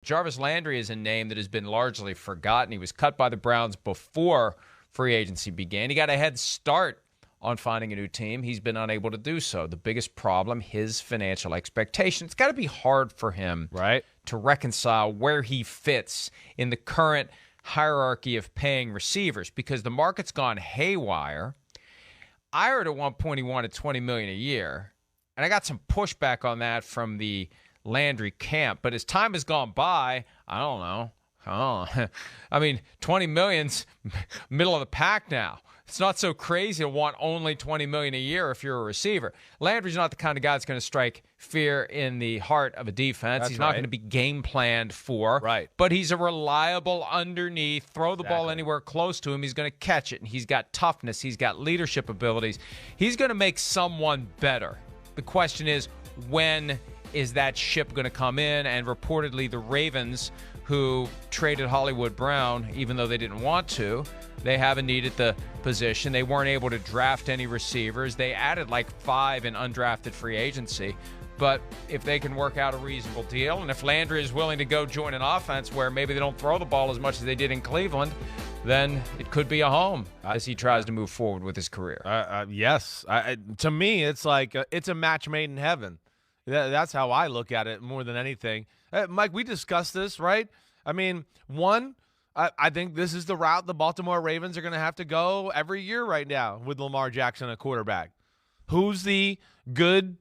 Jarvis Landry is a name that has been largely forgotten. He was cut by the Browns before free agency began. He got a head start on finding a new team. He's been unable to do so. The biggest problem, his financial expectations. It's got to be hard for him to reconcile where he fits in the current hierarchy of paying receivers because the market's gone haywire. I heard at one point he wanted $20 million a year, and I got some pushback on that from the Landry camp. But as time has gone by, I don't know. I mean, $20 million's middle of the pack now. It's not so crazy to want only $20 million a year if you're a receiver. Landry's not the kind of guy that's going to strike fear in the heart of a defense. He's not going to be game planned for. But he's a reliable underneath, throw the ball anywhere close to him. He's going to catch it, and he's got toughness. He's got leadership abilities. He's going to make someone better. The question is, when is that ship going to come in? And reportedly the Ravens, who traded Hollywood Brown, even though they didn't want to, they haven't needed the position. They weren't able to draft any receivers. They added like 5 in undrafted free agency. But if they can work out a reasonable deal, and if Landry is willing to go join an offense where maybe they don't throw the ball as much as they did in Cleveland, then it could be a home as he tries to move forward with his career. Yes. To me, it's like it's a match made in heaven. That's how I look at it more than anything. Mike, we discussed this, right? I mean, I think this is the route the Baltimore Ravens are going to have to go every year right now with Lamar Jackson, a quarterback. Who's the good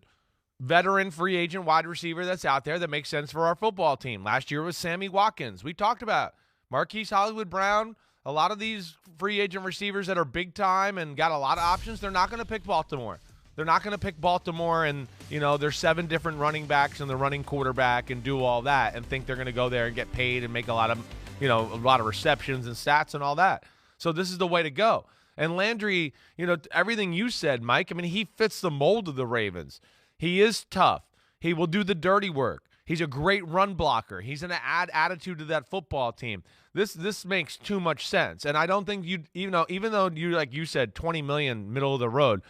veteran free agent wide receiver that's out there that makes sense for our football team? Last year was Sammy Watkins. We talked about Marquise Hollywood Brown. A lot of these free agent receivers that are big time and got a lot of options, they're not going to pick Baltimore. They're not going to pick Baltimore and, there's 7 different running backs and the running quarterback and do all that and think they're going to go there and get paid and make a lot of receptions and stats and all that. So this is the way to go. And Landry, everything you said, Mike, I mean, he fits the mold of the Ravens. He is tough. He will do the dirty work. He's a great run blocker. He's going to add attitude to that football team. This makes too much sense. And I don't think even though you, like you said, $20 million middle of the road,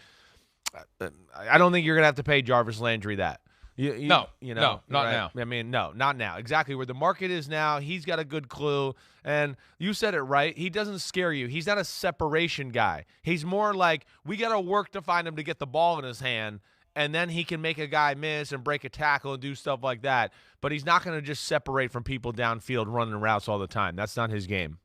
I don't think you're going to have to pay Jarvis Landry that. No, not now. I mean, no, not now. Exactly where the market is now. He's got a good clue. And you said it right. He doesn't scare you. He's not a separation guy. He's more like, we got to work to find him to get the ball in his hand, and then he can make a guy miss and break a tackle and do stuff like that. But he's not going to just separate from people downfield running routes all the time. That's not his game.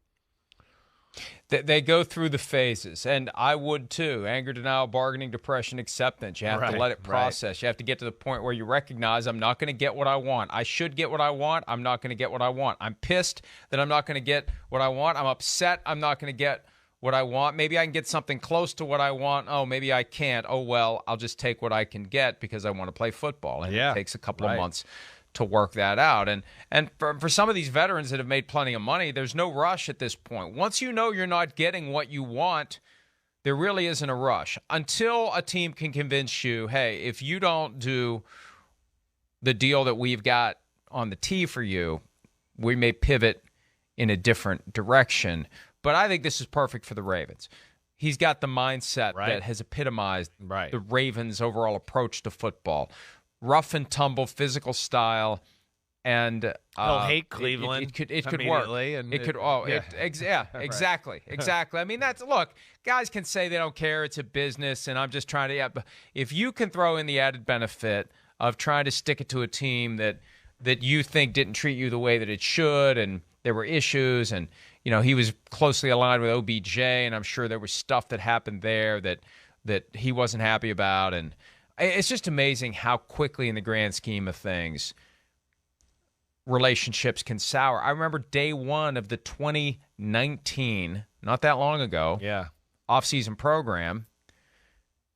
They go through the phases, and I would too. Anger, denial, bargaining, depression, acceptance. You have to let it process. You have to get to the point where you recognize, I'm not going to get what I want. I should get what I want. I'm not going to get what I want. I'm pissed that I'm not going to get what I want. I'm upset I'm not going to get what I want. Maybe I can get something close to what I want. Oh, maybe I can't. Oh, well, I'll just take what I can get because I want to play football. And it takes a couple of months to work that out. And for some of these veterans that have made plenty of money, there's no rush at this point. Once you know you're not getting what you want, there really isn't a rush. Until a team can convince you, hey, if you don't do the deal that we've got on the tee for you, we may pivot in a different direction. But I think this is perfect for the Ravens. He's got the mindset that has epitomized the Ravens' overall approach to football. Rough and tumble, physical style, and he'll hate Cleveland. It could work. And it could. Exactly. I mean, look. Guys can say they don't care. It's a business, and I'm just trying to. But if you can throw in the added benefit of trying to stick it to a team that you think didn't treat you the way that it should, and there were issues, and he was closely aligned with OBJ, and I'm sure there was stuff that happened there that he wasn't happy about, and. It's just amazing how quickly, in the grand scheme of things, relationships can sour. I remember day one of the 2019, not that long ago, offseason program.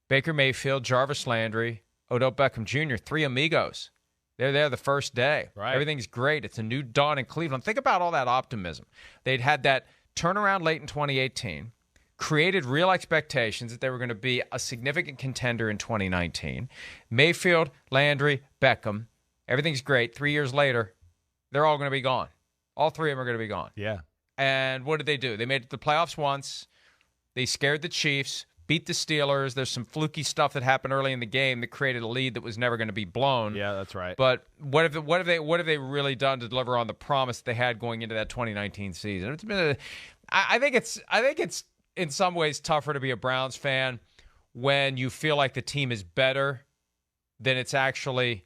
Baker Mayfield, Jarvis Landry, Odell Beckham Jr., 3 amigos. They're there the first day. Everything's great. It's a new dawn in Cleveland. Think about all that optimism. They'd had that turnaround late in 2018. Created real expectations that they were going to be a significant contender in 2019. Mayfield, Landry, Beckham, everything's great. 3 years later, they're all going to be gone. All 3 of them are going to be gone. Yeah. And what did they do? They made it to the playoffs once. They scared the Chiefs. beat the Steelers. There's some fluky stuff that happened early in the game that created a lead that was never going to be blown. Yeah, that's right. But what have they really done to deliver on the promise they had going into that 2019 season? It's been I think it's in some ways tougher to be a Browns fan when you feel like the team is better than it's actually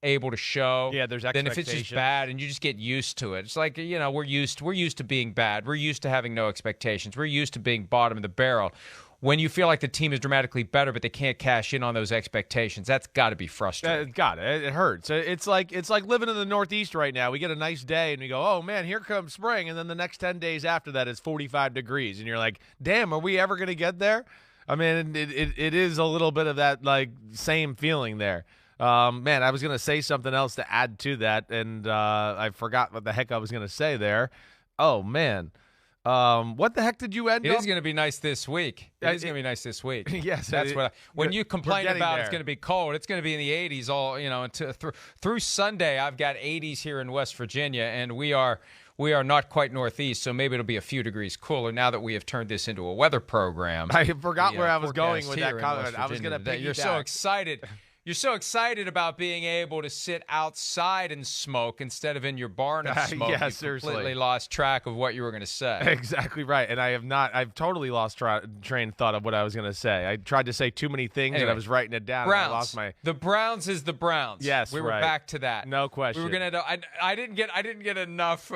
able to show. Yeah, there's then if it's just bad and you just get used to it. It's like, we're used to being bad. We're used to having no expectations. We're used to being bottom of the barrel. When you feel like the team is dramatically better but they can't cash in on those expectations, that's got to be frustrating. It hurts. It's like living in the Northeast right now. We get a nice day and we go, oh man, here comes spring, and then the next 10 days after that it's 45 degrees and you're like, damn, are we ever going to get there? I mean, it is a little bit of that like same feeling there. Man, I was going to say something else to add to that, and I forgot what the heck I was going to say there. Oh, man. What the heck did you end up? It is going to be nice this week. It's going to be nice this week. Yes. That's when you complain about it's going to be cold, it's going to be in the 80s all, through Sunday. I've got 80s here in West Virginia, and we are not quite northeast, so maybe it'll be a few degrees cooler now that we have turned this into a weather program. I forgot where I was going with that comment. I was going to You're so excited. You're so excited about being able to sit outside and smoke instead of in your barn and smoke. Yeah, you seriously. Completely lost track of what you were going to say. Exactly right. And I've totally lost train of thought of what I was going to say. I tried to say too many things and I was writing it down. Browns. And I lost my. The Browns is the Browns. Yes, we were back to that. No question. We were going to. I didn't get enough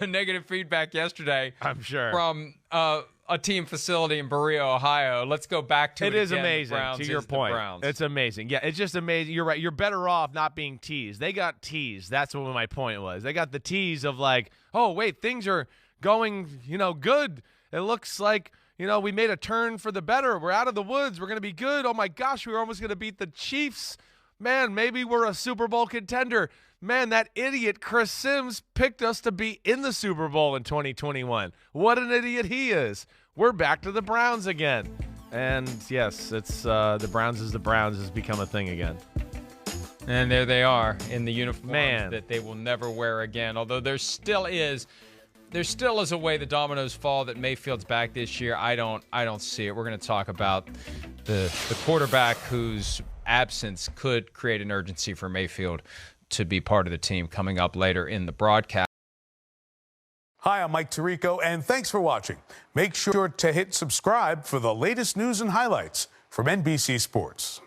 negative feedback yesterday. I'm sure from a team facility in Berea, Ohio. Let's go back to it. It is again. amazing. To your point, it's amazing. Yeah, it's just amazing. You're right. You're better off not being teased. They got teased. That's what my point was. They got the tease of like, oh wait, things are going, good. It looks like, we made a turn for the better. We're out of the woods. We're gonna be good. Oh my gosh, we were almost gonna beat the Chiefs. Man, maybe we're a Super Bowl contender. Man, that idiot Chris Sims picked us to be in the Super Bowl in 2021. What an idiot he is. We're back to the Browns again. And, yes, it's the Browns has become a thing again. And there they are in the uniform that they will never wear again. Although there still is a way the dominoes fall that Mayfield's back this year. I don't see it. We're going to talk about the quarterback whose absence could create an urgency for Mayfield to be part of the team coming up later in the broadcast. Hi, I'm Mike Tirico, and thanks for watching. Make sure to hit subscribe for the latest news and highlights from NBC Sports.